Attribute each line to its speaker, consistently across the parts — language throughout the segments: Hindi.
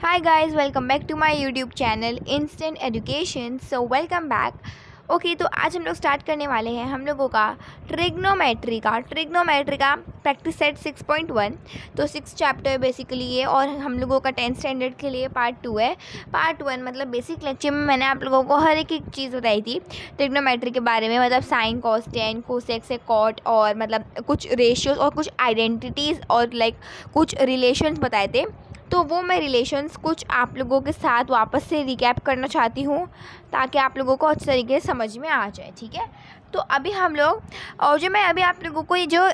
Speaker 1: Hi guys, welcome back to my YouTube channel Instant Education. So welcome back. Okay तो आज हम लोग स्टार्ट करने वाले हैं हम लोगों का ट्रिग्नोमेट्री का प्रैक्टिस सेट 6.1। तो 6 चैप्टर बेसिकली ये, और हम लोगों का 10th स्टैंडर्ड के लिए पार्ट 2 है। पार्ट 1 मतलब बेसिक लेक्चर में मैंने आप लोगों को हर एक चीज़ बताई थी ट्रिग्नोमेट्री के बारे में, मतलब साइन कॉस टेन कोसेक से कॉट, और मतलब कुछ रेशियोज और कुछ आइडेंटिटीज़ और कुछ रिलेशंस बताए थे। तो वो मैं रिलेशंस कुछ आप लोगों के साथ वापस से रिकैप करना चाहती हूँ ताकि आप लोगों को अच्छे तरीके से समझ में आ जाए, ठीक है। तो अभी हम लोग, और जो मैं अभी आप लोगों को ये जो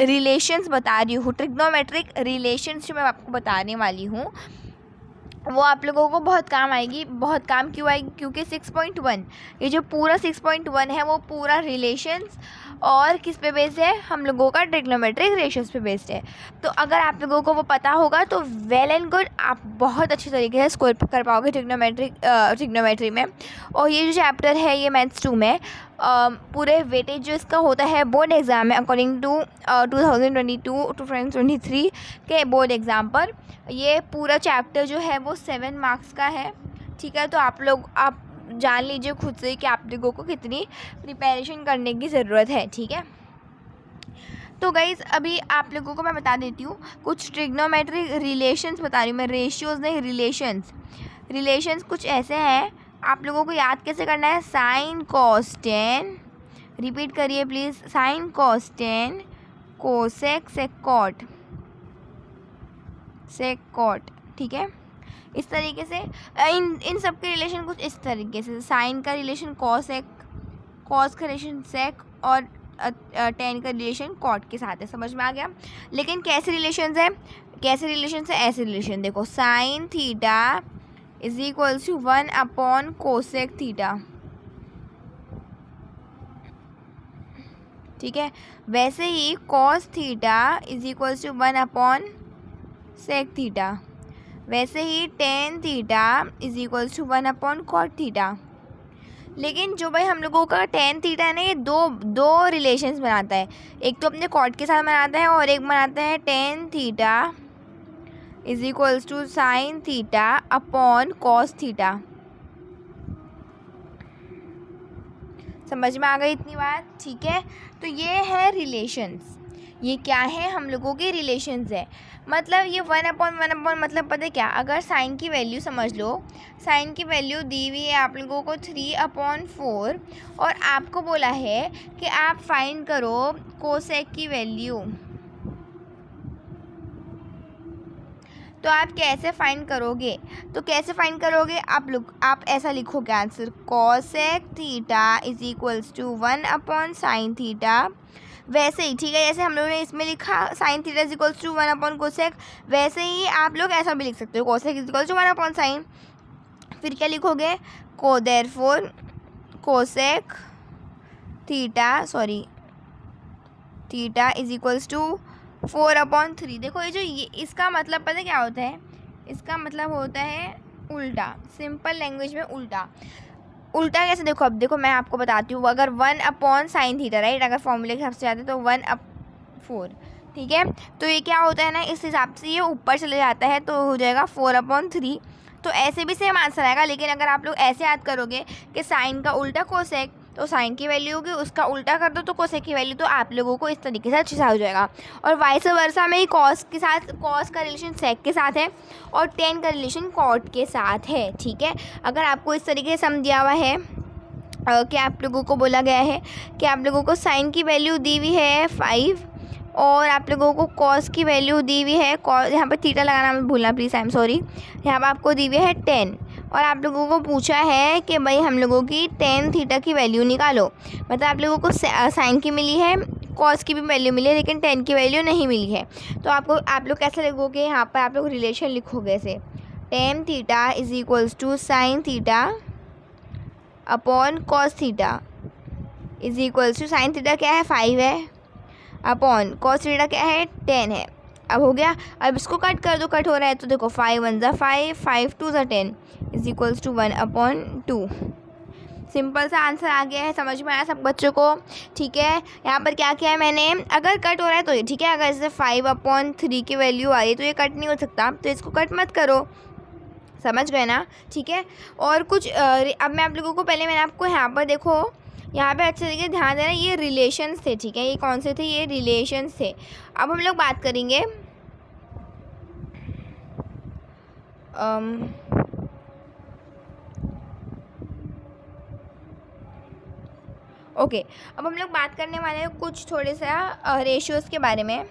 Speaker 1: रिलेशंस बता रही हूँ, ट्रिग्नोमेट्रिक रिलेशंस जो मैं आपको बताने वाली हूँ, वो आप लोगों को बहुत काम आएगी। बहुत काम क्यों आएगी? क्योंकि 6.1 ये जो पूरा 6.1 है वो पूरा रिलेशंस और किस पे बेस्ड है? हम लोगों का ट्रिग्नोमेट्रिक रेशियोज पे बेस्ड है। तो अगर आप लोगों को वो पता होगा तो वेल एंड गुड, आप बहुत अच्छी तरीके से स्कोर कर पाओगे ट्रिग्नोमेट्री में। और ये जो चैप्टर है ये मैथ्स 2 में पूरे वेटेज जो इसका होता है बोर्ड एग्ज़ाम में अकॉर्डिंग टू 2022 टू 2023 के बोर्ड एग्ज़ाम पर, ये पूरा चैप्टर जो है वो 7 मार्क्स का है, ठीक है। तो आप जान लीजिए खुद से कि आप लोगों को कितनी प्रिपरेशन करने की ज़रूरत है, ठीक है। तो गाइज़ अभी आप लोगों को मैं बता देती हूँ कुछ ट्रिग्नोमेट्रिक रिलेशंस बता रही हूँ मैं, रेशियोज़ नहीं, रिलेशंस कुछ ऐसे हैं। आप लोगों को याद कैसे करना है? साइन कॉस टेन, रिपीट करिए please, sine cos tan cosec sec cot, ठीक है। इस तरीके से इन सब के रिलेशन कुछ इस तरीके से, साइन का रिलेशन कॉस का रिलेशन सेक, और टेन का रिलेशन कॉट के साथ है। समझ में आ गया? लेकिन कैसे रिलेशन है? ऐसे रिलेशन देखो, sine theta is equals to 1 upon cosec theta, ठीक है। वैसे ही cos theta is equals to 1 upon sec theta, वैसे ही tan theta is equals to 1 upon cot theta. लेकिन जो भाई हम लोगों का टेन थीटा है ना, ये दो रिलेशंस बनाता है। एक तो अपने कॉट के साथ बनाता है और एक बनाता है tan theta is equals to sine theta upon cos theta. समझ में आ गई इतनी बात? ठीक है। तो ये है रिलेशंस। ये क्या है? हम लोगों के रिलेशंस है। मतलब ये 1/1 मतलब पता है क्या? अगर साइन की वैल्यू समझ लो, साइन की वैल्यू दी हुई है आप लोगों को 3/4, और आपको बोला है कि आप फाइंड करो कोसेक की वैल्यू। तो आप कैसे फाइंड करोगे? आप ऐसा लिखोगे answer, cosec theta is equals to 1 upon sine theta. वैसे ही, ठीक है, जैसे हम लोगों ने इसमें लिखा sine theta is equals to 1 upon cosec, वैसे ही आप लोग ऐसा भी लिख सकते हो, cosec is equals to 1 upon sine. फिर क्या लिखोगे? Therefore cosec theta is equals to 4/3। देखो ये इसका मतलब पता है क्या होता है? इसका मतलब होता है उल्टा, सिंपल लैंग्वेज में उल्टा कैसे? देखो अब देखो मैं आपको बताती हूँ। अगर 1 अपॉन साइन थीटा, राइट, अगर फॉर्मूले के हिसाब से जाते तो 1/4, ठीक है। तो ये क्या होता है ना, इस हिसाब से ये ऊपर चले जाता है तो हो जाएगा 4/3। तो ऐसे भी सेम आंसर आएगा। लेकिन अगर आप लोग ऐसे याद करोगे कि साइन का उल्टा कोसेक, तो साइन की वैल्यू होगी, उसका उल्टा कर दो तो कोसेक की वैल्यू, तो आप लोगों को इस तरीके से अच्छे से हो जाएगा। और वाइस वर्सा में ही कॉस का रिलेशन सेक के साथ है और टेन का रिलेशन कॉट के साथ है, ठीक है। अगर आपको इस तरीके से समझ दिया हुआ है कि आप लोगों को बोला गया है कि आप लोगों को साइन की वैल्यू दी हुई है 5 और आप लोगों को कॉस की वैल्यू दी हुई है, यहाँ पर थीटा लगाना मत भूलना प्लीज़, आई एम सॉरी। यहाँ पर आपको दी हुई है 10, और आप लोगों को पूछा है कि भाई हम लोगों की टेन थीटा की वैल्यू निकालो। मतलब आप लोगों को साइन की मिली है, कॉस की भी वैल्यू मिली है, लेकिन टेन की वैल्यू नहीं मिली है। तो आप लोग कैसे लिखोगे? यहाँ पर आप लोग रिलेशन लिखोगे ऐसे, tan theta is equals to sine theta upon cos theta is equals to, sine theta क्या है? 5 है, अपॉन कॉस थीटा क्या है? 10 है। अब हो गया। अब इसको कट कर दो, कट हो रहा है तो देखो 5 1 ज़ा 5, 5 2 ज़ा 10 इज इक्वल्स टू 1/2। सिंपल सा आंसर आ गया है। समझ में आया सब बच्चों को? ठीक है। यहाँ पर क्या किया है मैंने, अगर कट हो रहा है तो ये ठीक है, अगर जैसे 5/3 की वैल्यू आ रही है तो ये कट नहीं हो सकता, तो इसको कट मत करो, समझ गए ना? ठीक है। और कुछ अब मैं आप लोगों को पहले मैंने आपको यहाँ पर देखो, यहाँ पे अच्छे तरीके ध्यान देना, ये रिलेशंस थे। ठीक है, ये कौन से थे? ये रिलेशंस थे। अब हम लोग बात करेंगे ओके अब हम लोग बात करने वाले हैं कुछ थोड़े सा रेशियोज़ के बारे में।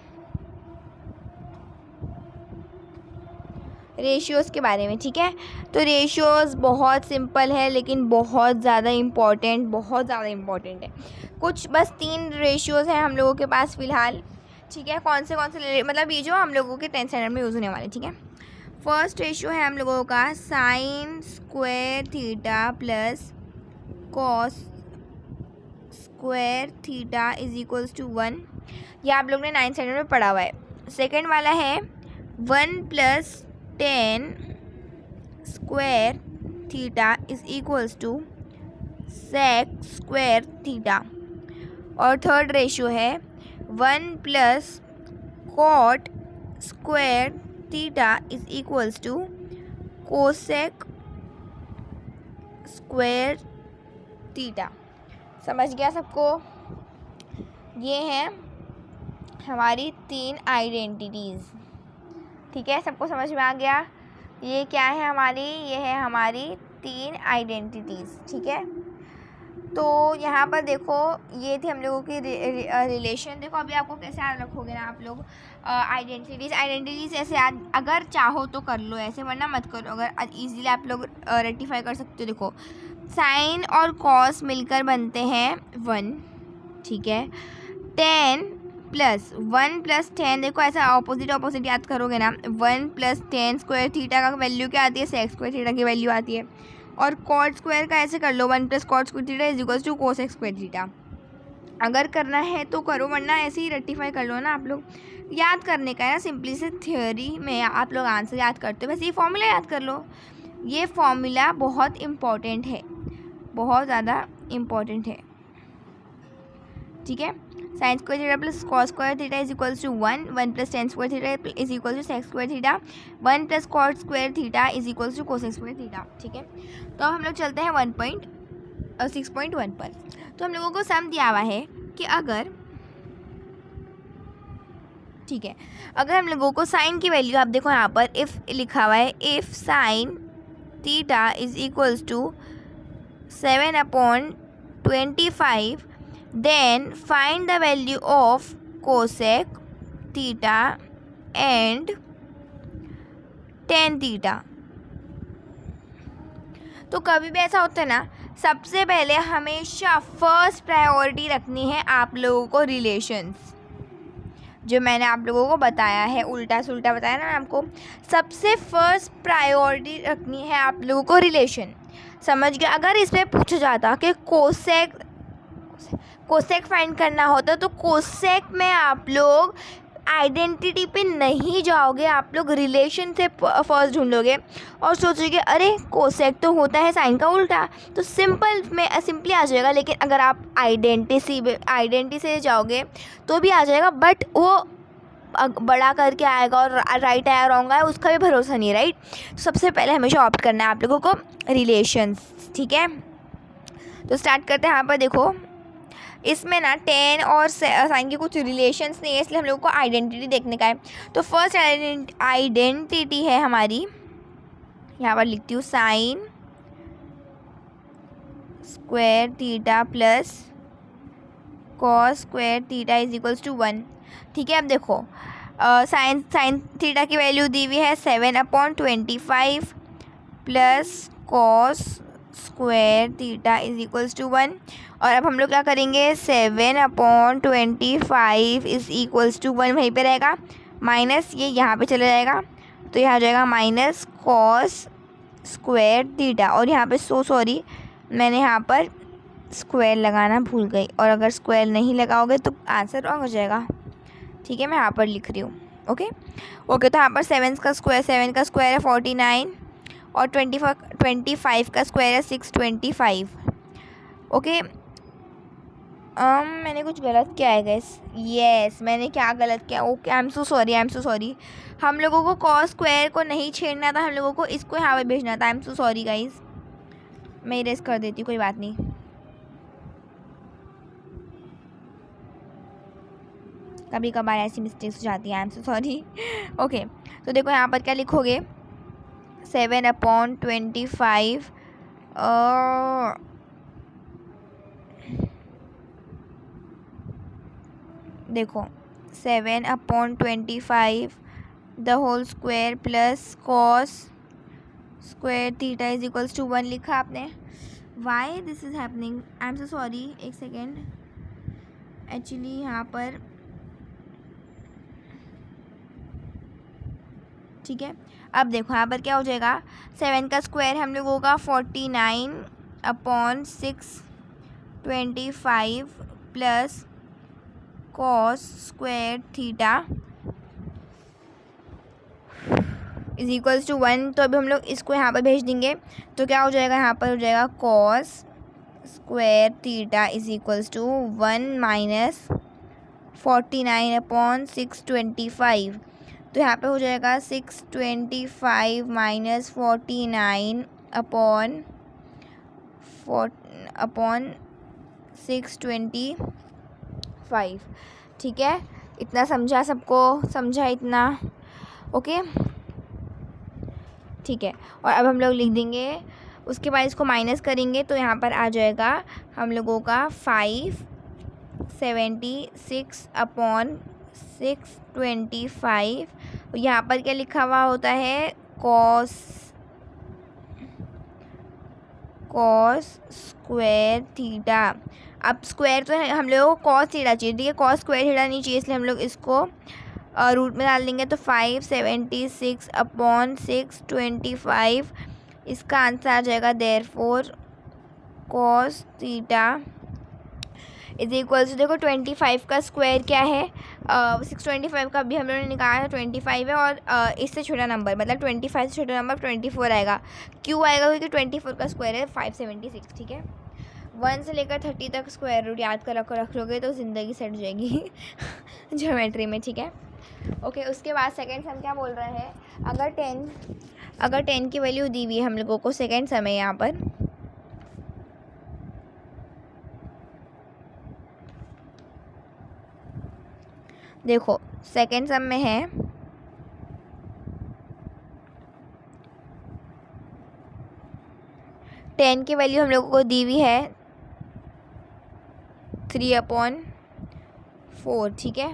Speaker 1: रेशियोज़ के बारे में, ठीक है। तो रेशियोज़ बहुत सिंपल है लेकिन बहुत ज़्यादा इम्पॉर्टेंट है। कुछ बस 3 रेशियोज़ हैं हम लोगों के पास फ़िलहाल। ठीक है, कौन से मतलब ये जो हम लोगों के 10th स्टैंडर्ड में यूज़ होने वाले। ठीक है, फर्स्ट रेशियो है हम लोगों का sine square theta plus cos square theta is equals to 1। यह आप लोग ने 9th स्टैंडर्ड में पढ़ा हुआ है। सेकेंड वाला है 1 + 10 square theta is equals to sec square theta. और थर्ड रेशियो है 1 + cot square theta is equals to cosec square theta. समझ गया सबको? ये हैं हमारी 3 आइडेंटिटीज़। ठीक है, सबको समझ में आ गया? ये क्या है हमारी? ये है हमारी 3 आइडेंटिटीज़। ठीक है, तो यहाँ पर देखो ये थी हम लोगों की रिलेशन। देखो अभी आपको कैसे याद रखोगे ना आप लोग आइडेंटिटीज़ ऐसे याद, अगर चाहो तो कर लो ऐसे, वरना मत करो। अगर इजीली आप लोग रेक्टिफाई कर सकते हो। देखो साइन और कॉस मिलकर बनते हैं 1। ठीक है, 10 + 1 + 10, देखो ऐसा ऑपोजिट याद करोगे ना। 1 + 10 स्क्वायर थीटा का वैल्यू क्या आती है? सेक स्क्वायर थीटा की वैल्यू आती है। और कॉट स्क्वायर का ऐसे कर लो, 1 + cot square theta is equals to cosec square theta. अगर करना है तो करो, वरना ऐसे ही रेक्टिफाई कर लो ना। आप लोग याद करने का है ना, सिंपली से थ्योरी में आप लोग आंसर याद करते हो, वैसे ये फॉर्मूला याद कर लो। ये फॉर्मूला बहुत इम्पॉर्टेंट है, बहुत ज़्यादा इम्पॉर्टेंट है। ठीक है, sine square theta plus cos square theta is equals to 1, 1 + 10 square theta is equal to sec square theta, 1 + cot square theta is equals to cosec square theta. ठीक है, तो हम लोग चलते हैं 6.1 पर। तो हम लोगों को सम दिया हुआ है कि अगर, ठीक है, अगर हम लोगों को साइन की वैल्यू, आप देखो यहाँ पर इफ़ लिखा हुआ है, if sine theta is equals to 7/25, then find the value of cosec theta and tan theta। तो कभी भी ऐसा होता है ना, सबसे पहले हमेशा फर्स्ट प्रायोरिटी रखनी है आप लोगों को रिलेशंस। जो मैंने आप लोगों को बताया है, उल्टा सुल्टा बताया ना आपको, सबसे फर्स्ट प्रायोरिटी रखनी है आप लोगों को रिलेशन। समझ गया? अगर इसमें पूछा जाता कि कोसेक फाइंड करना होता तो कोसेक में आप लोग आइडेंटिटी पे नहीं जाओगे, आप लोग रिलेशन से फर्स्ट ढूंढोगे और सोचोगे अरे कोसेक तो होता है साइन का उल्टा, तो सिंपली आ जाएगा। लेकिन अगर आप आइडेंटिटी से जाओगे तो भी आ जाएगा, बट वो बड़ा करके आएगा और राइट आया रॉन्ग आया उसका भी भरोसा नहीं है, राइट। सबसे पहले हमेशा ऑप्ट करना है आप लोगों को रिलेशंस। ठीक है, तो स्टार्ट करते हैं। यहाँ पर देखो इसमें ना 10 और साइन के कुछ रिलेशंस नहीं है, इसलिए हम लोगों को आइडेंटिटी देखने का है। तो फर्स्ट आइडेंटिटी है हमारी, यहाँ पर लिखती हूँ, sine square theta plus cos square theta is equals to 1। ठीक है, अब देखो साइन थीटा की वैल्यू दी हुई है 7/25 plus cos square theta is equals to 1। और अब हम लोग क्या करेंगे, 7/25 इज इक्वल्स टू 1 वहीं पे रहेगा, माइनस ये यहाँ पे चला जाएगा, तो यहाँ आ जाएगा माइनस कॉस स्क्वायर थीटा। और यहाँ पे सॉरी मैंने यहाँ पर स्क्वायर लगाना भूल गई, और अगर स्क्वायर नहीं लगाओगे तो आंसर रॉन्ग हो जाएगा। ठीक है, मैं यहाँ पर लिख रही हूँ। ओके, तो यहाँ पर 7 का स्क्वायर है 49 और 25 का स्क्वायर है 625। ओके, मैंने कुछ गलत किया है गैस। यस, मैंने क्या गलत किया? Okay, I am so sorry, I am so sorry. हम लोगों को कॉस स्क्वायर को नहीं छेड़ना था, हम लोगों को इसको यहाँ पे भेजना था। आई एम सो सॉरी गाइस, मैं इरेज कर देती हूँ, कोई बात नहीं। कभी कभार ऐसी मिस्टेक्स हो जाती है, I am so sorry. Okay, तो देखो यहाँ पर क्या लिखोगे, 7/25। देखो 7/25 the whole square plus cos square theta is equals to 1 लिखा आपने। Why this is happening? I am so sorry, एक सेकेंड। एक्चुअली यहाँ पर ठीक है, अब देखो यहाँ पर क्या हो जाएगा, 7 का स्क्वायर हम लोगों का 49/625 plus cos square theta is equals to 1। तो अभी हम लोग इसको यहाँ पर भेज देंगे, तो क्या हो जाएगा, यहाँ पर हो जाएगा cos square theta is equals to 1 minus 49/625। तो यहाँ पे हो जाएगा 625 माइनस 49/625। ठीक है, इतना समझा? सबको समझा इतना? ओके ठीक है, और अब हम लोग लिख देंगे, उसके बाद इसको माइनस करेंगे तो यहाँ पर आ जाएगा हम लोगों का 576/625। यहाँ पर क्या लिखा हुआ होता है, कॉस स्क्वायर थीटा। अब स्क्वायर तो हम लोगों को कॉस थीटा चाहिए, ठीक है, कॉस स्क्वायर थीटा नहीं चाहिए, इसलिए हम लोग इसको रूट में डाल देंगे। तो 576/625, इसका आंसर आ जाएगा therefore cos theta is equals to, देखो 25 का स्क्वायर क्या है, 625 का भी हम लोगों ने निकाला है 25 है, और इससे छोटा नंबर मतलब 25 से छोटा नंबर 24 आएगा। क्यों आएगा? क्योंकि 24 का स्क्वायर है 576। ठीक है, 1 से लेकर 30 तक स्क्वायर रूट याद कर रख लोगे तो ज़िंदगी सेट हो जाएगी ज्योमेट्री में। ठीक है, ओके उसके बाद सेकेंड सम क्या बोल रहे हैं, अगर 10 की वैल्यू दी हुई है हम लोगों को सेकेंड सम है यहाँ पर, देखो सेकेंड सम में है 10 की वैल्यू हम लोगों को दी हुई है 3/4। ठीक है,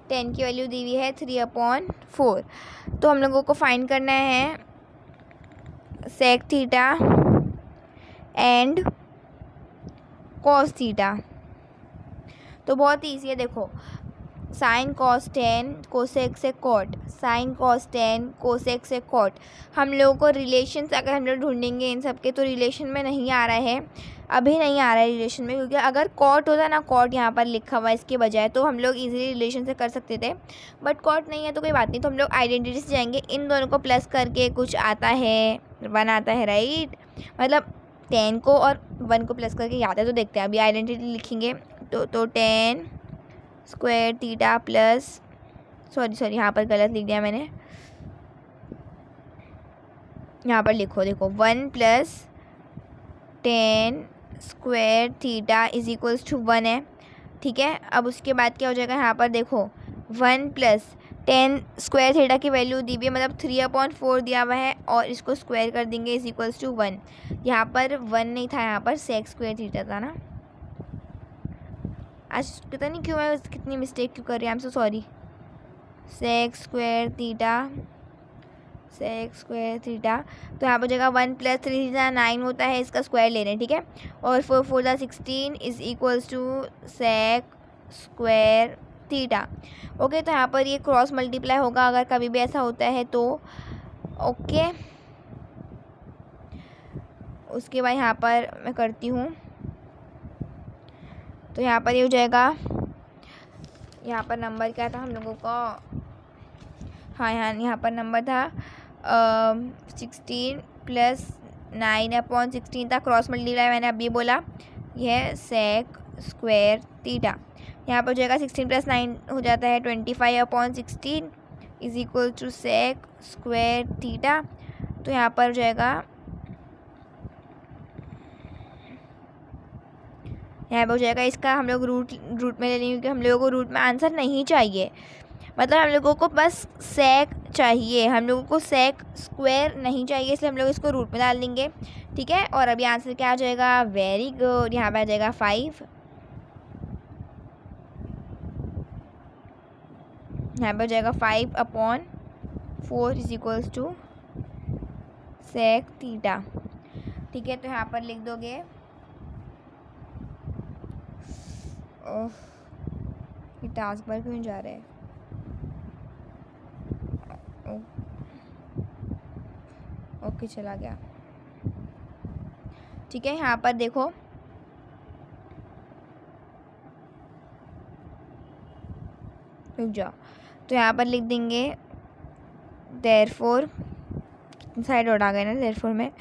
Speaker 1: 10 की वैल्यू दी हुई है 3/4। तो हम लोगों को फाइंड करना है sec theta and cos theta. तो बहुत ईजी है, देखो साइन कॉस 10 कोसेक से कॉट, साइन कॉस 10 कोसेक से कॉट। हम लोगों को रिलेशंस अगर हम लोग ढूंढेंगे इन सब के, तो रिलेशन में नहीं आ रहा है, अभी नहीं आ रहा है रिलेशन में, क्योंकि अगर कॉट होता ना, कॉट यहाँ पर लिखा हुआ है इसके बजाय, तो हम लोग इजीली रिलेशन से कर सकते थे, बट कॉट नहीं है तो कोई बात नहीं। तो हम लोग आइडेंटिटी से जाएंगे, इन दोनों को प्लस करके कुछ आता है 1 आता है, राइट, मतलब 10 को और 1 को प्लस करके आता है। तो देखते हैं, अभी आइडेंटिटी लिखेंगे तो 10 स्क्वायर थीटा प्लस, सॉरी यहाँ पर गलत लिख दिया मैंने, यहाँ पर लिखो, देखो 1 plus 10 square theta is equals to 1 है। ठीक है, अब उसके बाद क्या हो जाएगा, यहाँ पर देखो 1 प्लस 10 स्क्वायर थीटा की वैल्यू दी हुई है, मतलब 3/4 दिया हुआ है, और इसको स्क्वायर कर देंगे इज इक्वल्स टू 1। यहाँ पर 1 नहीं था, यहाँ पर सेक स्क्वायर थीटा था ना। आज पता नहीं क्यों मैं कितनी मिस्टेक क्यों कर रही हूँ, I am so sorry. Sec square theta, तो यहाँ पर जगह 1 प्लस 3 थीटा 9 होता है, इसका स्क्वायर ले रहे हैं। ठीक है, और 4 4 16 is equals to sec square theta. Okay, तो यहाँ पर ये क्रॉस मल्टीप्लाई होगा अगर कभी भी ऐसा होता है तो। ओके, उसके बाद यहाँ पर मैं करती हूँ, तो यहाँ पर ये हो जाएगा, यहाँ पर नंबर क्या था हम लोगों का, हाँ यहाँ पर नंबर था 16 प्लस 9/16 था, क्रॉस मल्टीप्लाई मैंने अभी बोला, यह सेक स्क्वायर थीटा। यहाँ पर हो जाएगा 16+9 हो जाता है 25/16 is equal to sec square theta. तो यहाँ पर हो जाएगा, यहाँ पर हो जाएगा इसका हम लोग रूट में ले लेंगे, क्योंकि हम लोगों को रूट में आंसर नहीं चाहिए, मतलब हम लोगों को बस सेक चाहिए, हम लोगों को सेक स्क्वायर नहीं चाहिए, इसलिए हम लोग इसको रूट में डाल देंगे। ठीक है, और अभी आंसर क्या आ जाएगा, वेरी गुड, यहाँ पे आ जाएगा 5। यहाँ पे हो जाएगा 5/4 is equals to sec theta. ठीक है, तो यहाँ पर लिख दोगे, ये टास्क बार क्यों जा रहे हैं, ओके चला गया। ठीक है, यहाँ पर देखो, रुक जाओ, तो यहाँ पर लिख देंगे देयरफॉर, साइड और आ गए ना देयरफॉर में,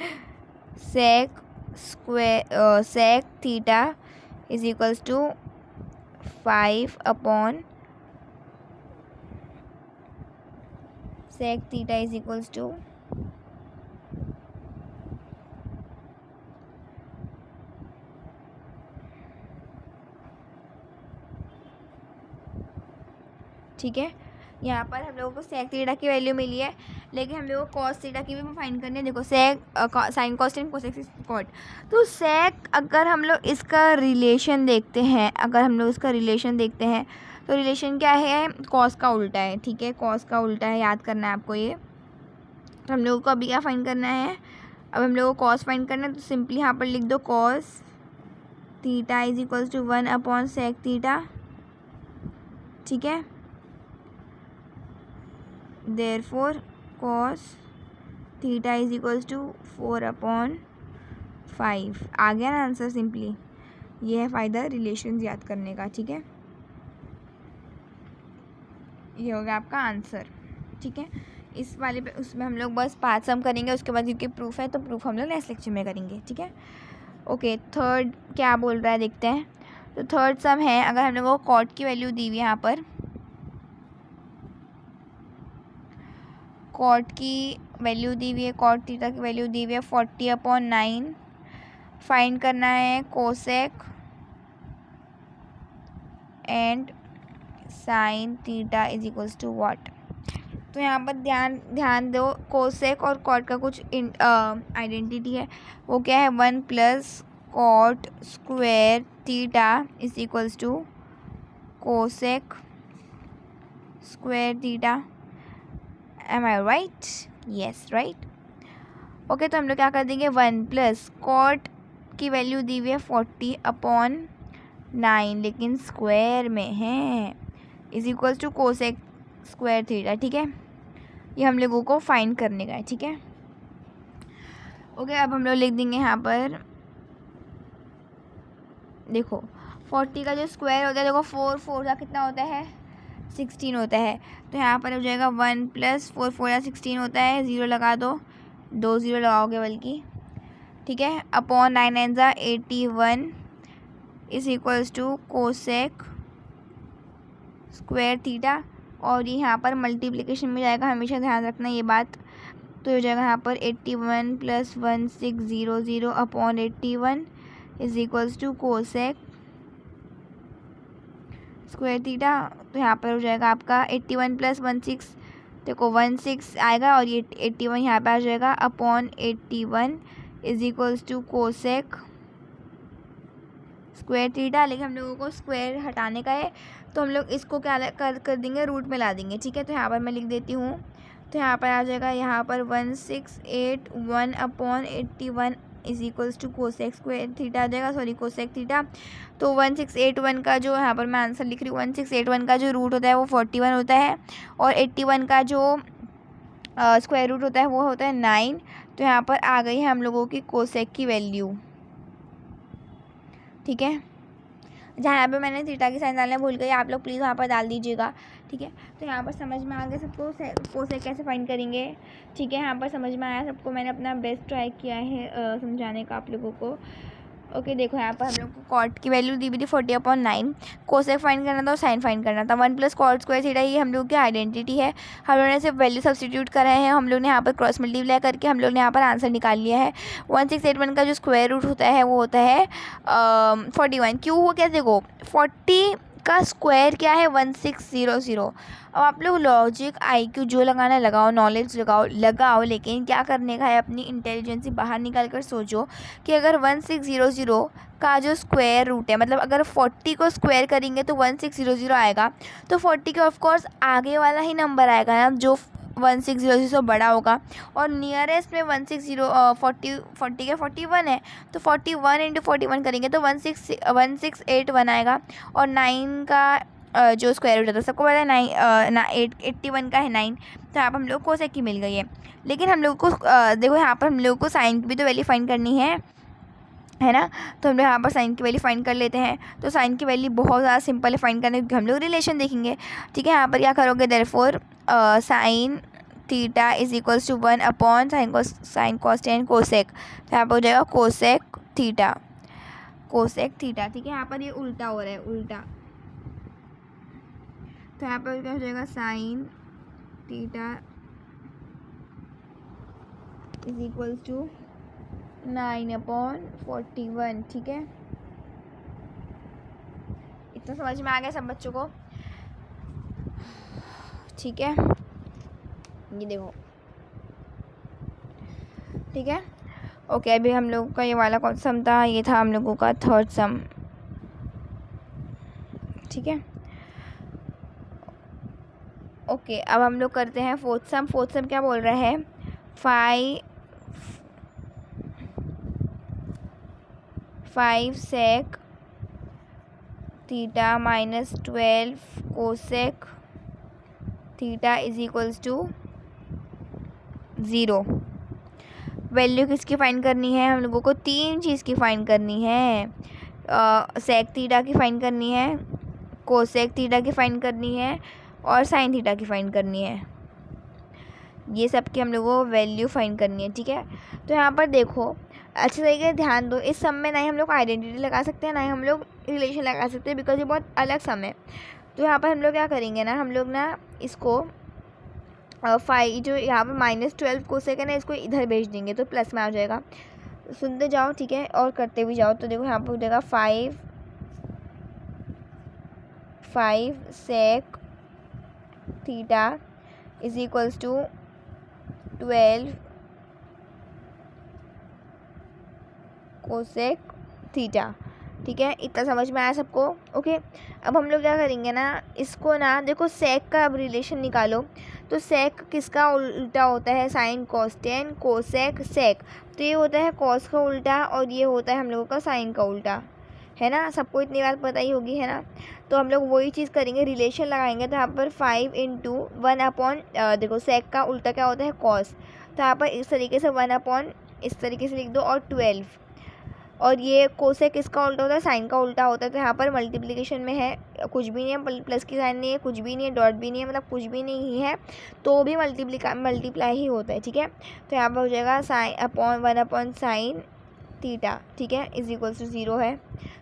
Speaker 1: sec square sec theta is equals to 5 sec theta is equals to ठीक है, यहाँ पर हम लोगों को सेक थीटा की वैल्यू मिली है, लेकिन हम लोगों को कॉस थीटा की भी फाइंड करनी है। देखो सेक साइन कॉस्टेंट कोसेक कॉट, तो सेक अगर हम लोग इसका रिलेशन देखते हैं, तो रिलेशन क्या है, कॉस का उल्टा है। ठीक है, कॉस का उल्टा है, याद करना है आपको ये। तो हम लोगों को अभी क्या फाइंड करना है, अब हम लोगों को कॉस फाइंड करना है, तो सिंपली यहाँ पर लिख दो cos theta is equals to 1/सेक थीटा। ठीक है, therefore cos theta is equals to 4/5। आ गया ना आंसर, सिंपली ये है फ़ायदा रिलेशंस याद करने का। ठीक है, ये हो गया आपका आंसर। ठीक है, इस वाले पे उसमें हम लोग बस 5 सम करेंगे, उसके बाद क्योंकि प्रूफ है तो प्रूफ हम लोग नेक्स्ट लेक्चर में करेंगे। ठीक है, ओके, थर्ड क्या बोल रहा है देखते हैं। तो थर्ड सम है, अगर हम लोगों को कॉट की वैल्यू दी हुई है, यहाँ पर कॉट की वैल्यू दी हुई है, कॉट थीटा की वैल्यू दी हुई है 40/9, फाइंड करना है cosec and sine theta is equals to what. तो यहाँ पर ध्यान दो, कोसेक और कॉट का कुछ आइडेंटिटी है, वो क्या है, 1 + cot square theta is equals to cosec square theta. Am I right, yes right. Okay, तो हम लोग क्या कर देंगे, 1 + कॉट की वैल्यू दी हुई है 40/9, लेकिन स्क्वायर में है, is equals to cosec square theta. ठीक है, ये हम लोगों को फाइंड करने का है। ठीक है, ओके, अब हम लोग लिख देंगे यहाँ पर, देखो 40 का जो स्क्वायर होता है, देखो 4 का कितना होता है, 16 होता है। तो यहाँ पर हो जाएगा 1 + 4 4 या 16 होता है, 0 लगा दो, 2 0 लगाओगे बल्कि। ठीक है, अपॉन 9 9 ज़ा 81 is equals to cosec square theta, और ये यहाँ पर मल्टीप्लिकेशन में जाएगा, हमेशा ध्यान रखना ये बात। तो हो जाएगा यहाँ पर 81 + 1600 upon 81 is equals to cosec square theta. तो यहाँ पर हो जाएगा आपका 81 + 16, देखो 16 आएगा, और ये 81 यहाँ पर आ जाएगा upon 81 is equals to cosec square theta. लेकिन हम लोगों को स्क्वायर हटाने का है, तो हम लोग इसको क्या कर देंगे, रूट में ला देंगे। ठीक है, तो यहाँ पर मैं लिख देती हूँ, तो यहाँ पर आ जाएगा, यहाँ पर 1681/81 is equals to cosec square theta आ जाएगा, सॉरी कोसेक थीटा। तो 1681 का जो यहाँ पर मैं आंसर लिख रही हूँ, 1681 का जो रूट होता है वो 41 होता है, और 81 का जो स्क्वायर रूट होता है वो होता है 9। तो यहाँ पर आ गई है हम लोगों की कोसेक की वैल्यू। ठीक है, जहाँ यहाँ पे मैंने थीटा की साइन डालना भूल गई, आप लोग प्लीज़ वहाँ पर डाल दीजिएगा। ठीक है, तो यहाँ पर समझ में आ गया सबको कोसेक कैसे फाइंड करेंगे। ठीक है, यहाँ पर समझ में आया सबको, मैंने अपना बेस्ट ट्राई किया है समझाने का आप लोगों को। ओके देखो यहाँ पर हम लोग को कॉट की वैल्यू दी हुई थी 40/9, कोसेक फाइंड करना था और साइन फाइंड करना था। 1 + कॉट स्क्वायर थीटा ये हम लोग की आइडेंटिटी है। हम लोगों ने सिर्फ वैल्यू सब्सटीट्यूट करा है, हम लोग ने यहाँ पर क्रॉस मल्टीप्लाई करके हम लोग ने यहाँ पर आंसर निकाल लिया है। 1681 का जो स्क्वायर रूट होता है वो होता है 41। क्यों हो क्या, देखो 40 का स्क्वायर क्या है 1600। अब आप लोग लॉजिक IQ जो लगाना लगाओ, नॉलेज लगाओ, लेकिन क्या करने का है, अपनी इंटेलिजेंसी बाहर निकाल कर सोचो कि अगर 1600 का जो स्क्वायर रूट है, मतलब अगर 40 को स्क्वायर करेंगे तो 1600 आएगा, तो 40 के ऑफकोर्स आगे वाला ही नंबर आएगा ना जो 1600 से बड़ा होगा। और नियरेस्ट में 40 के 41 है, तो 41 × 41 करेंगे तो 1681 आएगा। और 9 का जो स्क्वायर रूट होता है सबको पता है 81 का है 9, तो यहाँ पर हम लोग को कोसेक की मिल गई है। लेकिन हम लोग को देखो यहाँ पर हम लोग को साइन की भी तो वैल्यू फाइंड करनी है ना, तो हम लोग यहाँ पर साइन की वैल्यू फाइंड कर लेते हैं। तो साइन की वैल्यू बहुत ज़्यादा सिंपल है फाइंड करने, क्योंकि हम लोग रिलेशन देखेंगे। ठीक है, यहाँ पर क्या करोगे, therefore sine theta is equals to 1/साइन कॉस टेन कोसेक, तो यहाँ पर हो जाएगा कोसेक थीटा। ठीक है, यहाँ पर ये उल्टा हो रहा है, उल्टा, तो यहाँ पर क्या हो जाएगा sine theta is equals to 9/41। ठीक है, इतना समझ में आ गया सब बच्चों को? ठीक है, ये देखो, ठीक है। ओके, अभी हम लोग का ये वाला कौन सम था, ये था हम लोगों का थर्ड सम। ठीक है, ओके, अब हम लोग करते हैं फोर्थ सम। फोर्थ सम क्या बोल रहा है, 5 sec theta minus 12 cosec theta is equals to 0। Value किसकी फाइंड करनी है, हम लोगों को 3 चीज़ की फाइंड करनी है। सेक थीटा की फाइंड करनी है, कोसेक थीटा की फाइंड करनी है और साइन थीटा की फाइंड करनी है। ये सब की हम लोगों को वैल्यू फाइंड करनी है। ठीक है, तो यहाँ पर देखो अच्छे तरीके से ध्यान दो, इस सम में ना ही हम लोग आइडेंटिटी लगा सकते हैं, ना ही हम लोग रिलेशन लगा सकते हैं, बिकॉज ये बहुत अलग सम है। तो यहाँ पर हम लोग क्या करेंगे ना, हम लोग ना इसको 5 जो यहाँ पर -12 कोसेक है ना, इसको इधर भेज देंगे तो प्लस में आ जाएगा। सुनते जाओ, ठीक है, और करते भी जाओ। तो देखो यहाँ पर हो जाएगा 5 sec theta is equals to 12 cosec theta. ठीक है, इतना समझ में आया सबको? ओके, अब हम लोग क्या करेंगे ना, इसको ना देखो सेक का अब रिलेशन निकालो, तो सेक किसका उल्टा होता है, sine cos tan cosec sec, तो ये होता है कॉस का उल्टा और ये होता है हम लोगों का साइन का उल्टा, है ना। सबको इतनी बात पता ही होगी, है ना। तो हम लोग वही चीज़ करेंगे, रिलेशन लगाएंगे। तो यहाँ पर 5 × 1/, देखो सेक का उल्टा क्या होता है कॉस, तो यहाँ पर इस तरीके से 1/ इस तरीके से लिख दो और 12, और ये कोसेक किसका उल्टा होता है, साइन का उल्टा होता है। तो यहाँ पर मल्टीप्लिकेशन में है, कुछ भी नहीं है, प्लस की साइन नहीं है, कुछ भी नहीं है, डॉट भी नहीं है, मतलब कुछ भी नहीं है, तो भी मल्टीप्लाई ही होता है। ठीक है, तो यहाँ पर हो जाएगा साइन 1/साइन थीटा, ठीक है, इज इक्वल्स टू 0 है।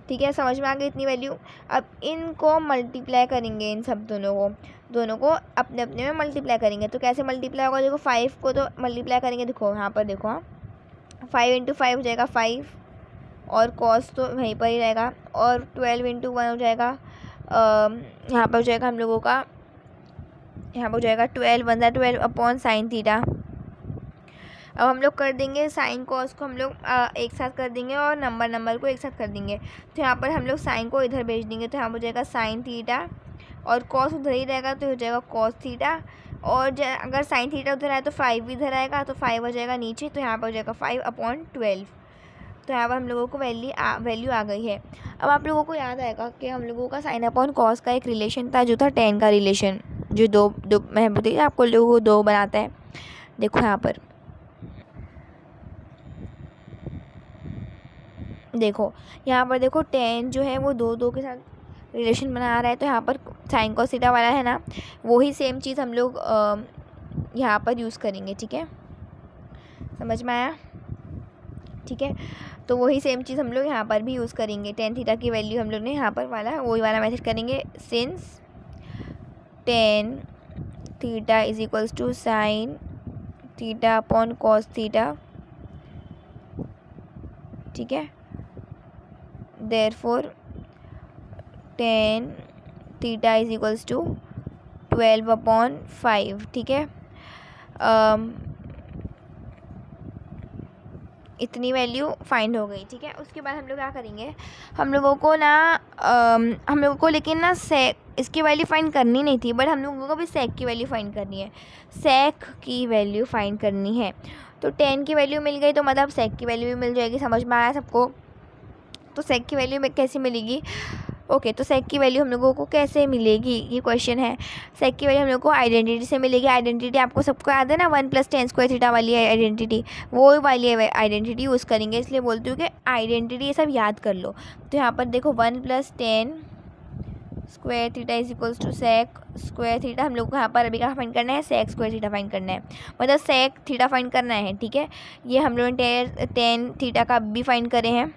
Speaker 1: ठीक है, समझ में आ गई इतनी वैल्यू। अब इनको मल्टीप्लाई करेंगे, इन सब दोनों को अपने अपने में मल्टीप्लाई करेंगे। तो कैसे मल्टीप्लाई होगा, देखो 5 को तो मल्टीप्लाई करेंगे, देखो यहाँ पर देखो 5 × 5 हो जाएगा 5, और कॉस तो वहीं पर ही रहेगा, और 12 × 1 हो जाएगा, यहाँ पर हो जाएगा हम लोगों का, यहाँ पर हो जाएगा 12/12/साइन थीटा। अब हम लोग कर देंगे साइन कॉस को हम लोग एक साथ कर देंगे और नंबर को एक साथ कर देंगे। तो यहाँ पर हम लोग साइन को इधर भेज देंगे, तो यहाँ हो जाएगा साइन थीटा, और कॉस उधर ही रहेगा तो हो जाएगा कॉस थीटा, और अगर साइन थीटा उधर आए तो 5 भी इधर आएगा, तो 5 हो जाएगा नीचे, तो यहाँ पर हो जाएगा 5/12। तो यहाँ पर हम लोगों को वैल्यू आ गई है। अब आप लोगों को याद आएगा कि हम लोगों का साइन अपॉन कॉस का एक रिलेशन था, जो था tan का रिलेशन, जो दो मैं बताइए आपको लोगों को 2 बनाता है। देखो यहाँ पर देखो, यहाँ पर देखो tan जो है वो 2 के साथ रिलेशन बना रहा है, तो यहाँ पर साइन कॉस थीटा वाला है ना, वही सेम चीज़ हम लोग यहाँ पर यूज़ करेंगे। ठीक है, समझ में आया? ठीक है। तो वही सेम चीज़ हम लोग यहाँ पर भी यूज़ करेंगे। टेन थीटा की वैल्यू हम लोग ने यहाँ पर वाला वही वाला मेथड करेंगे। Since tan theta is equals to sine theta upon cos theta, ठीक है। Therefore tan theta is equals to 12/5, ठीक है। इतनी वैल्यू फाइंड हो गई, ठीक है। उसके बाद हम लोग क्या करेंगे, हम लोगों को ना हम लोगों को लेकिन ना सेक इसकी वैल्यू फाइंड करनी नहीं थी, बट हम लोगों को भी सेक की वैल्यू फाइंड करनी है। सेक की वैल्यू फाइंड करनी है। तो 10 की वैल्यू मिल गई, तो मतलब सेक की वैल्यू भी मिल जाएगी। समझ में आया सबको? तो सेक की वैल्यू में कैसे मिलेगी? ओके, तो सेक की वैल्यू हम लोगों को कैसे मिलेगी, ये क्वेश्चन है। सेक की वैल्यू हम लोग को आइडेंटिटी से मिलेगी। आइडेंटिटी आपको सबको याद है ना, 1 + tan स्क्वायर थीटा वाली आइडेंटिटी, वो वाली आइडेंटिटी यूज़ करेंगे। इसलिए बोलती हूँ कि आइडेंटिटी ये सब याद कर लो। तो यहाँ पर देखो 1 + tan square theta is equals to sec square theta. हम लोग को यहाँ पर अभी क्या फाइंड करना है, सेक स्क्वायर थीटा फाइंड करना है, मतलब सेक थीटा फाइंड करना है, ठीक है। ये हम लोगों ने टेन थीटा का भी फाइंड करे हैं।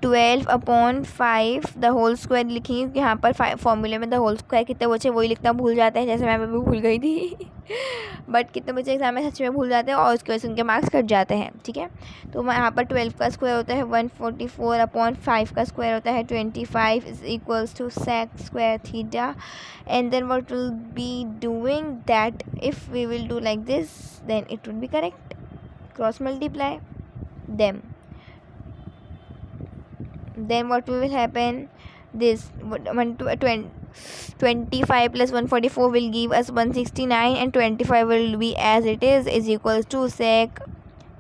Speaker 1: 12/5 द होल स्क्वायर लिखेंगे, क्योंकि यहाँ पर फॉर्मूले में द होल स्क्वायर कितने बच्चे वही लिखना भूल जाते हैं, जैसे मैं अभी भूल गई थी बट कितने बच्चे एग्जाम में सच में भूल जाते हैं और उसकी वजह से उनके मार्क्स कट जाते हैं, ठीक है। तो यहाँ पर 12 का स्क्वायर होता है 144/5 का स्क्वायर होता है 25 is equals to sec square theta. And then what will be doing that, if we will do like this then it will be correct. Cross multiply them, then what will happen, this 25 plus 144 will give us 169 and 25 will be as it is equals to sec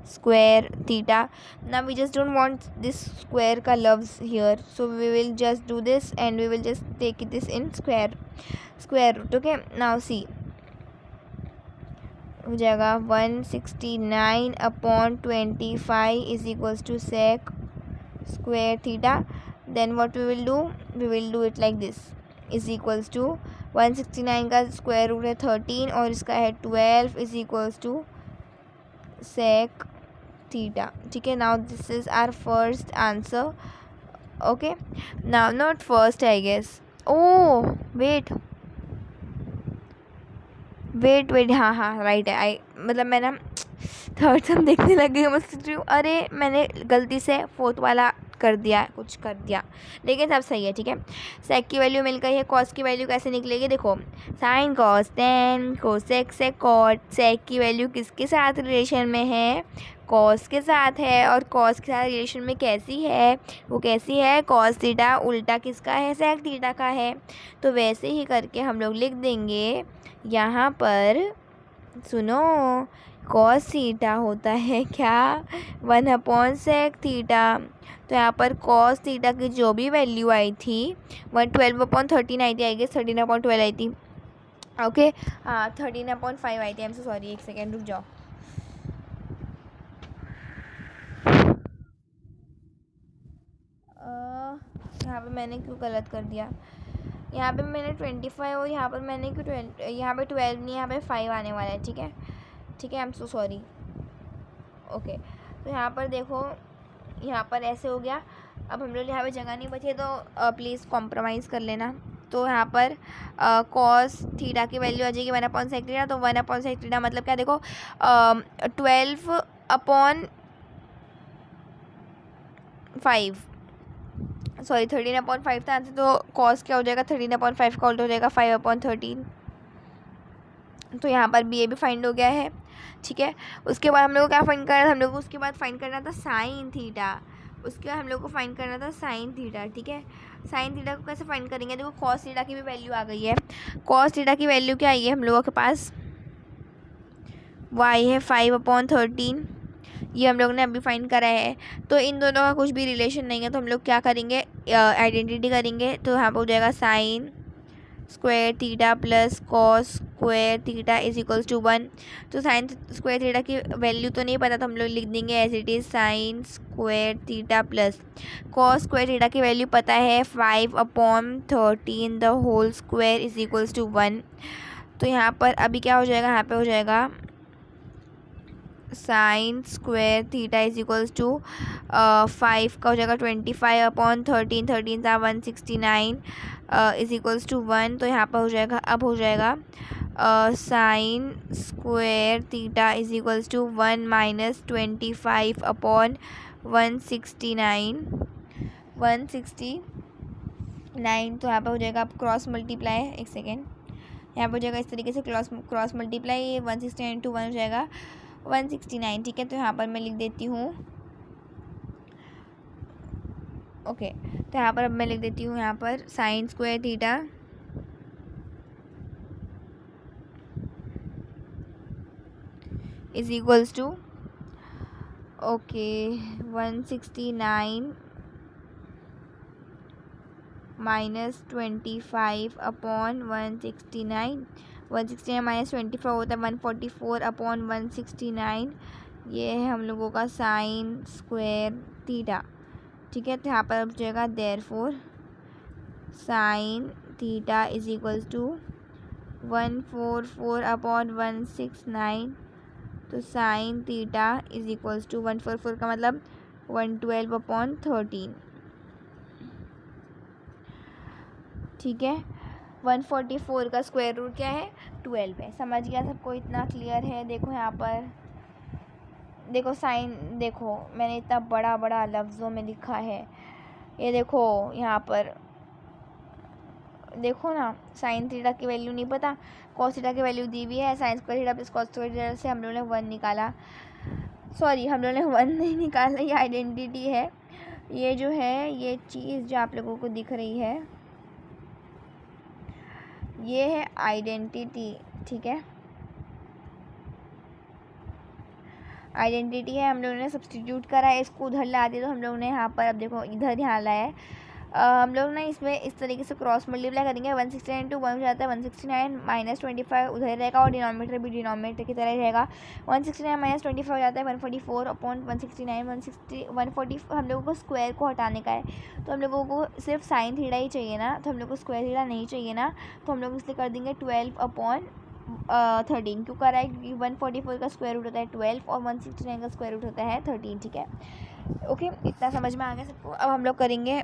Speaker 1: square theta. Now we just don't want this square ka loves here, so we will just do this and we will just take it this in square root, okay। now see, हो जाएगा 169/25 is equals to sec square theta। then what we will do it like this, is equals to 169 का स्क्वायर रूट है 13 और इसका है 12 is equals to sec theta, ठीक है। Now this is our first answer, okay. Now not first I guess, oh wait, हाँ राइट है। मतलब मैं ना थर्ड सम देखने लग गई, मस्त। अरे मैंने गलती से फोर्थ वाला कर दिया, लेकिन सब सही है, ठीक है। सेक की वैल्यू मिल गई है। कॉस की वैल्यू कैसे निकलेगी, देखो sine cos tan cosec sec cot. Sec की वैल्यू किसके साथ रिलेशन में है, कॉस के साथ है। और कॉस के साथ रिलेशन में कैसी है, वो कैसी है, कॉस थीटा उल्टा किसका है, सेक थीटा का है। तो वैसे ही करके हम लोग लिख देंगे यहाँ पर, सुनो, कॉस थीटा होता है क्या, 1/sec थीटा। तो यहाँ पर कॉस थीटा की जो भी वैल्यू आई थी 112/13 आई थी, आई गेस 13/12 आई थी, ओके। हाँ 13/5 आई थी, आई एम सो सॉरी, एक सेकेंड रुक जाओ। यहाँ पे मैंने क्यों गलत कर दिया, यहाँ पे मैंने 25 और यहाँ पर मैंने क्यों यहाँ पे 12 नहीं, यहाँ पे 5 आने वाला है, ठीक है, I am so sorry, okay. तो यहाँ पर देखो, यहाँ पर ऐसे हो गया। अब हम लोग यहाँ पे जगह नहीं बची है, तो प्लीज़ कॉम्प्रोमाइज़ कर लेना। तो यहाँ पर कॉस थीटा की वैल्यू आ जाएगी 1/sec थीटा। तो 1/sec थीटा मतलब क्या, देखो 12/5 सॉरी 13/5 था आंसर। तो कॉस क्या हो जाएगा, 13/5 का उल्टा हो जाएगा 5/13। तो यहाँ पर भी ये भी फाइंड हो गया है, ठीक है। उसके बाद हम लोग को क्या फाइंड करना था, हम लोग को उसके बाद फाइंड करना था साइन थीटा। उसके बाद हम लोग को फाइंड करना था साइन थीटा, ठीक है। साइन थीटा को कैसे फाइंड करेंगे, देखो कॉस थीटा की भी वैल्यू आ गई है। कॉस थीटा की वैल्यू क्या आई है हम लोगों के पास, y है 5/13, ये हम लोग ने अभी फाइंड करा है। तो इन दोनों का कुछ भी रिलेशन नहीं है, तो हम लोग क्या करेंगे, आइडेंटिटी करेंगे। तो यहाँ पर हो जाएगा sine square theta plus cos square theta is equals to 1। तो साइन स्क्वायर थीटा की वैल्यू तो नहीं पता, तो हम लोग लिख देंगे as it is sine square theta plus cos square theta की वैल्यू पता है 5/13 the whole square is equals to 1। तो यहाँ पर अभी क्या हो जाएगा, यहाँ पे हो जाएगा sine square theta is equals to 5 का हो जाएगा 25/13, 13 था 169 इज इक्वल्स टू 1। तो यहाँ पर हो जाएगा, अब हो जाएगा sine square theta is equals to 1 minus 169। तो यहाँ पर हो जाएगा, अब क्रॉस मल्टीप्लाई, एक सेकेंड, यहाँ पर हो जाएगा इस तरीके से क्रॉस मल्टीप्लाई, ये 169 इंटू 1 हो जाएगा 169। ठीक है, तो यहाँ पर मैं लिख देती हूँ, ओके। तो यहाँ पर अब मैं लिख देती हूँ, यहाँ पर sine square theta is equals to, okay, 169 minus 25/169, 169 minus 24 होता है 144/169। ये है हम लोगों का साइन स्क्वायर थीटा। ठीक है, तो यहाँ पर अब जाएगा therefore sine theta is equals to 144/169। तो sine theta is equals to 144 का मतलब 112/13। ठीक है, 144 का स्क्वायर रूट क्या है, 12 है। समझ गया सबको, इतना क्लियर है। देखो यहाँ पर देखो साइन, देखो मैंने इतना बड़ा बड़ा लफ्ज़ों में लिखा है, ये देखो यहाँ पर देखो ना, साइन थीटा की वैल्यू नहीं पता, कॉस थीटा की वैल्यू दी हुई है, sine square theta plus cos square theta से हम लोगों ने 1 निकाला, सॉरी हम लोगों ने 1 नहीं निकाला, ये आइडेंटिटी है। ये जो है, ये चीज़ जो आप लोगों को दिख रही है, ये है आइडेंटिटी। ठीक है, आइडेंटिटी है, हम लोगों ने सब्सटीट्यूट करा है, इसको उधर ला दिया, तो हम लोगों ने यहाँ पर, अब देखो इधर यहाँ लाया है, हम लोग ना इसमें इस तरीके से क्रॉस मल्टीप्लाई करेंगे। 169 इंटू 1 हो जाता है 169 माइनस 25 उधर रहेगा, और डिनोमीटर भी डिनोमीटर की तरह रहेगा। 169 माइनस 25 हो जाता है 144/169। 140 हम लोगों को स्क्वायर को हटाने का है, तो हम लोगों को सिर्फ साइन थीटा ही चाहिए ना, तो हम लोग को स्क्वायर थीटा नहीं चाहिए ना, तो हम लोग इसलिए कर देंगे 12/13। क्यों कर रहा है, क्योंकि 144 का स्क्वायर रूट होता है 12 और 169 का स्क्वायर रूट होता है 13। ठीक है, ओके, इतना समझ में आ गया सबको। अब हम लोग करेंगे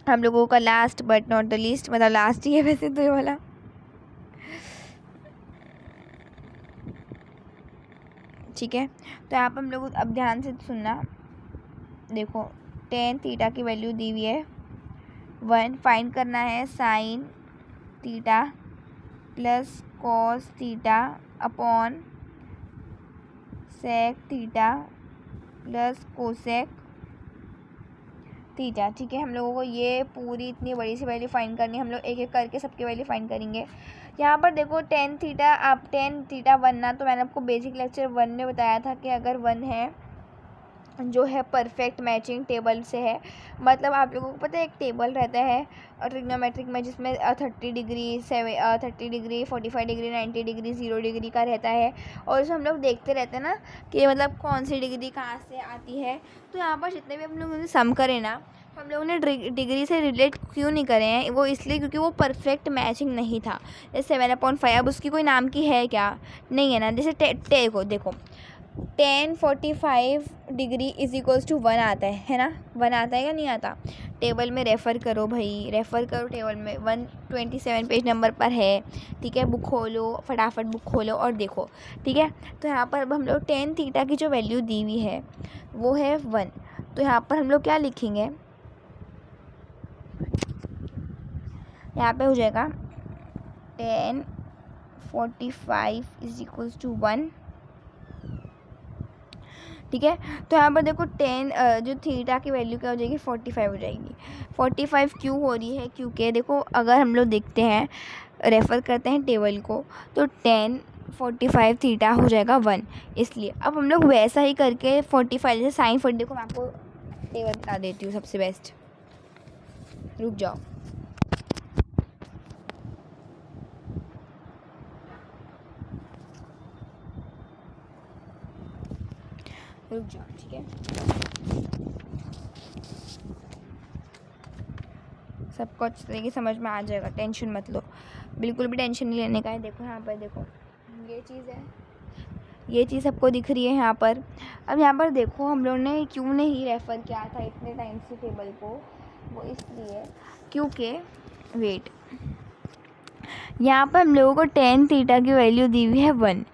Speaker 1: हम लोगों का last but not the least, मतलब लास्ट ही है वैसे तो ये वाला। ठीक है, तो यहाँ पर हम लोग अब ध्यान से सुनना, देखो टेन थीटा की वैल्यू दी हुई है 1, फाइंड करना है sine theta plus cos theta upon sec theta plus cosec theta. ठीक है, हम लोगों को ये पूरी इतनी बड़ी सी वैल्यू फाइंड करनी है, हम लोग एक एक करके सबकी वैल्यू फाइंड करेंगे। यहाँ पर देखो टेन थीटा, आप टेन थीटा 1 ना, तो मैंने आपको बेसिक लेक्चर 1 में बताया था कि अगर 1 है जो है परफेक्ट मैचिंग टेबल से है, मतलब आप लोगों को पता है एक टेबल रहता है ट्रिग्नोमेट्रिक में जिसमें 30 degree 30 degree 45 degree 90 degree 0 degree का रहता है, और उसमें हम लोग देखते रहते हैं ना कि मतलब कौन सी डिग्री कहाँ से आती है। तो यहाँ पर जितने भी हम लोगों ने सम करे ना, हम लोगों ने डिग्री से रिलेट क्यों नहीं करे हैं, वो इसलिए क्योंकि वो परफेक्ट मैचिंग नहीं था। जैसे 7/5 अब उसकी कोई नाम की है क्या, नहीं है ना। जैसे देखो 1045 डिग्री इज इक्वल्स टू 1 आता है ना, 1 आता है या नहीं आता। टेबल में रेफ़र करो भाई, रेफ़र करो टेबल में, 127 पेज नंबर पर है। ठीक है, बुक खोलो, फटाफट बुक खोलो और देखो। ठीक है, तो यहाँ पर अब हम लोग टेन थीटा की जो वैल्यू दी हुई है वो है 1, तो यहाँ पर हम लोग क्या लिखेंगे, यहाँ पे हो जाएगा 1045 इज इक्वल्स टू 1। ठीक है, तो यहाँ पर देखो 10 जो थीटा की वैल्यू क्या हो जाएगी, 45 हो जाएगी। 45 क्यों हो रही है, क्योंकि देखो अगर हम लोग देखते हैं, रेफ़र करते हैं टेबल को, तो 1045 थीटा हो जाएगा 1, इसलिए अब हम लोग वैसा ही करके 45 जैसे साइन 40, देखो मैं आपको टेबल बता देती हूँ सबसे बेस्ट, रुक जाओ। ठीक है, सबको अच्छी तरीके समझ में आ जाएगा, टेंशन मत लो, बिल्कुल भी टेंशन नहीं लेने का है। देखो यहाँ पर देखो ये चीज़ है, ये चीज़ सबको दिख रही है यहाँ पर। अब यहाँ पर देखो हम लोगों ने क्यों नहीं रेफ़र किया था इतने टाइम से टेबल को, वो इसलिए क्योंकि वेट, यहाँ पर हम लोगों को टेन थीटा की वैल्यू दी हुई है 1,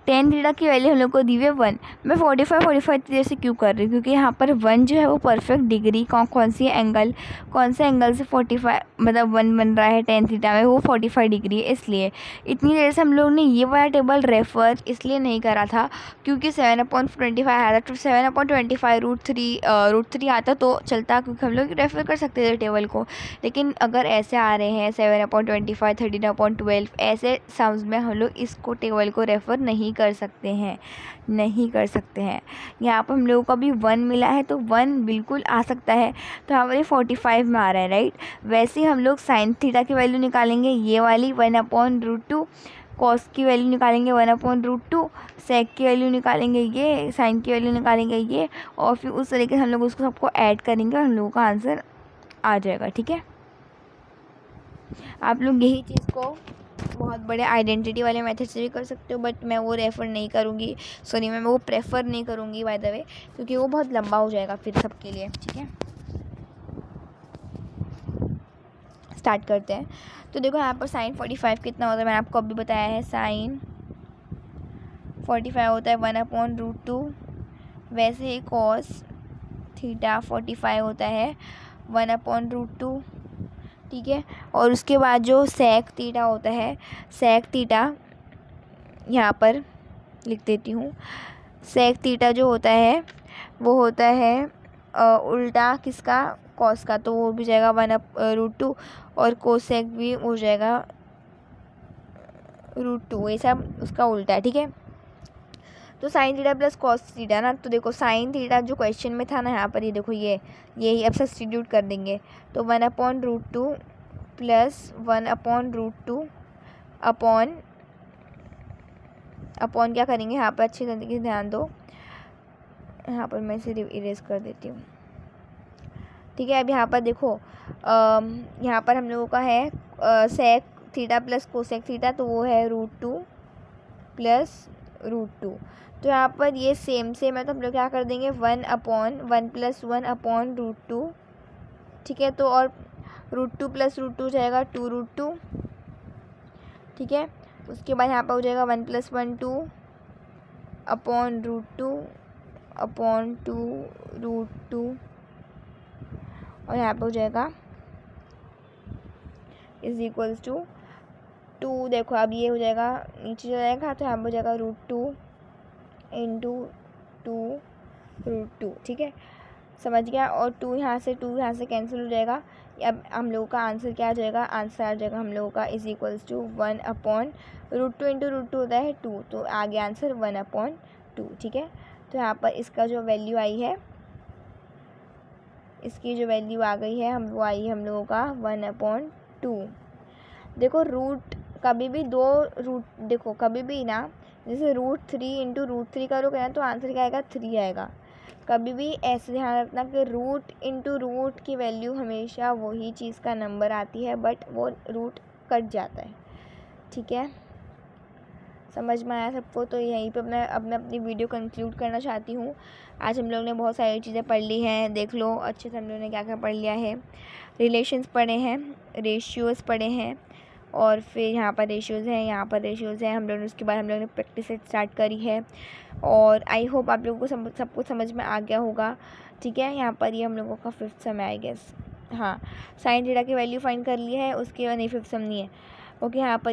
Speaker 1: टेन थीटा की वैल्यू हम लोग को दी हुई है 1। मैं 45 इतनी देर से क्यों कर रही हूँ, क्योंकि यहाँ पर 1 जो है वो परफेक्ट डिग्री कौन सी एंगल, कौन से एंगल से 45 मतलब 1 बन रहा है टेन थीटा में, वो 45 डिग्री है। इसलिए इतनी देर से हम लोग ने ये वाला टेबल रेफ़र इसलिए नहीं करा था क्योंकि 7/25 आया था, तो 7/25 √3 आता तो चलता, क्योंकि हम लोग रेफ़र कर सकते थे टेबल को। लेकिन अगर ऐसे आ रहे हैं 7/25 13/12 ऐसे सम्स में हम लोग इसको टेबल को रेफ़र नहीं कर सकते हैं, नहीं कर सकते हैं। यहाँ पर हम लोगों को अभी 1 मिला है तो 1 बिल्कुल आ सकता है, तो हमारे 45 में आ रहा है, राइट। वैसे ही हम लोग साइन थीटा की वैल्यू निकालेंगे, ये वाली 1/√2, कॉस की वैल्यू निकालेंगे 1/√2, सेक की वैल्यू निकालेंगे ये, साइन की वैल्यू निकालेंगे ये, और फिर उस तरीके से हम लोग उसको सबको ऐड करेंगे और हम लोगों का आंसर आ जाएगा, ठीक है। आप लोग यही चीज़ को बहुत बड़े आइडेंटिटी वाले मेथड से भी कर सकते हो, बट मैं वो रेफ़र नहीं करूँगी, सॉरी मैं वो प्रेफर नहीं करूँगी बाय द वे, क्योंकि वो बहुत लंबा हो जाएगा फिर सबके लिए, ठीक है। स्टार्ट करते हैं। तो देखो यहाँ पर साइन 45 कितना होता है, मैंने आपको अभी बताया है, साइन 45 होता है 1/√2। वैसे ही कॉस थीटा 45 होता है 1/√2, ठीक है। और उसके बाद जो सेक थीटा होता है, सेक थीटा यहाँ पर लिख देती हूँ, सेक थीटा जो होता है वो होता है उल्टा किसका, कॉस का, तो वो भी जाएगा 1/√2, और कोसेक भी हो जाएगा √2, ये सब उसका उल्टा है, ठीक है। तो sine theta plus cos theta ना, तो देखो साइन थीटा जो क्वेश्चन में था ना, यहाँ पर ये देखो ये अब सब्स्टिट्यूट कर देंगे, तो 1/√2 प्लस 1/√2 अपॉन क्या करेंगे यहाँ पर, अच्छी तरीके से ध्यान दो, यहाँ पर मैं इसे इरेज कर देती हूँ, ठीक है। अब यहाँ पर देखो यहाँ पर हम लोगों का है sec theta plus cosec theta, तो वो है √2 प्लस √2। तो यहाँ पर ये सेम है, तो हम लोग क्या कर देंगे 1/1 प्लस 1/√2, ठीक है। तो और √2 प्लस √2 जाएगा 2√2, ठीक है। उसके बाद यहाँ पर हो जाएगा 1 + 1 2/2/2√2, और यहाँ पर हो जाएगा = 2। देखो अब ये हो जाएगा, नीचे जो जाएगा तो यहाँ पर हो जाएगा √2 × 2√2, ठीक है, समझ गया। और 2 यहाँ से कैंसिल हो जाएगा। अब हम लोगों का आंसर क्या आ जाएगा, आंसर आ जाएगा हम लोगों का = 1/√2 × √2 होता है 2, तो आगे आंसर 1/2, ठीक है। तो यहाँ पर इसका जो वैल्यू आई है, इसकी जो वैल्यू आ गई है वो आई है हम लोगों का 1/2। देखो रूट कभी भी 2 रूट, देखो कभी भी ना, जैसे √3 × √3 करोगे ना तो आंसर क्या आएगा, 3 आएगा। कभी भी ऐसे ध्यान रखना कि रूट × रूट की वैल्यू हमेशा वही चीज़ का नंबर आती है, बट वो रूट कट जाता है, ठीक है। समझ में आया सबको? तो यहीं पे मैं अपनी वीडियो कंक्लूड करना चाहती हूँ। आज हम लोग ने बहुत सारी चीज़ें पढ़ ली हैं, देख लो अच्छे से हम लोग ने क्या क्या पढ़ लिया है। रिलेशंस पढ़े हैं, रेशियोज़ पढ़े हैं, और फिर यहाँ पर रेशियोज़ हैं, यहाँ पर रेशियोज़ हैं। हम लोग ने उसके बाद हम लोग ने प्रैक्टिस स्टार्ट करी है, और आई होप आप लोगों को सब कुछ समझ में आ गया होगा, ठीक है। यहाँ पर ये हम लोगों का 5th सम है आई गेस, हाँ। साइन थीटा की वैल्यू फाइंड कर ली है, उसके बाद नहीं 5th सम नहीं है, ओके। यहाँ पर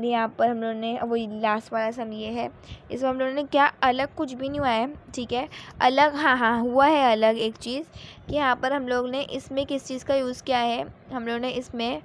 Speaker 1: हम लोगों ने वो लास्ट वाला सम ये है, इसमें हम लोगों ने क्या अलग कुछ भी नहीं हुआ है, ठीक है। अलग हाँ हुआ है अलग एक चीज़, कि यहाँ पर हम लोग ने इसमें किस चीज़ का यूज़ किया है, हम लोगों ने इसमें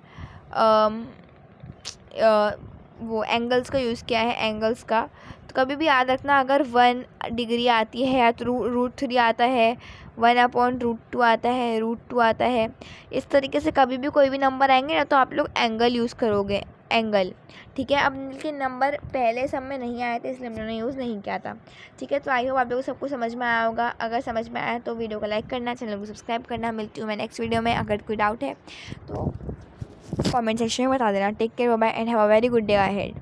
Speaker 1: वो एंगल्स का यूज़ किया है, एंगल्स का। तो कभी भी याद रखना, अगर 1 डिग्री आती है या तो √3 आता है, 1/√2 आता है, √2 आता है, इस तरीके से कभी भी कोई भी नंबर आएंगे ना तो आप लोग एंगल यूज़ करोगे, एंगल, ठीक है। अब इनके नंबर पहले सब में नहीं आए थे, इसलिए हम लोगों ने यूज़ नहीं किया था, ठीक है। तो आई होप आप लोगों को सब कुछ समझ में आया होगा। अगर समझ में आया तो वीडियो को लाइक करना, चैनल को सब्सक्राइब करना। मिलती हूँ मैं नेक्स्ट वीडियो में। अगर कोई डाउट है तो कमेंट सेक्शन में बता देना। Take care, bye bye and have a very good day ahead.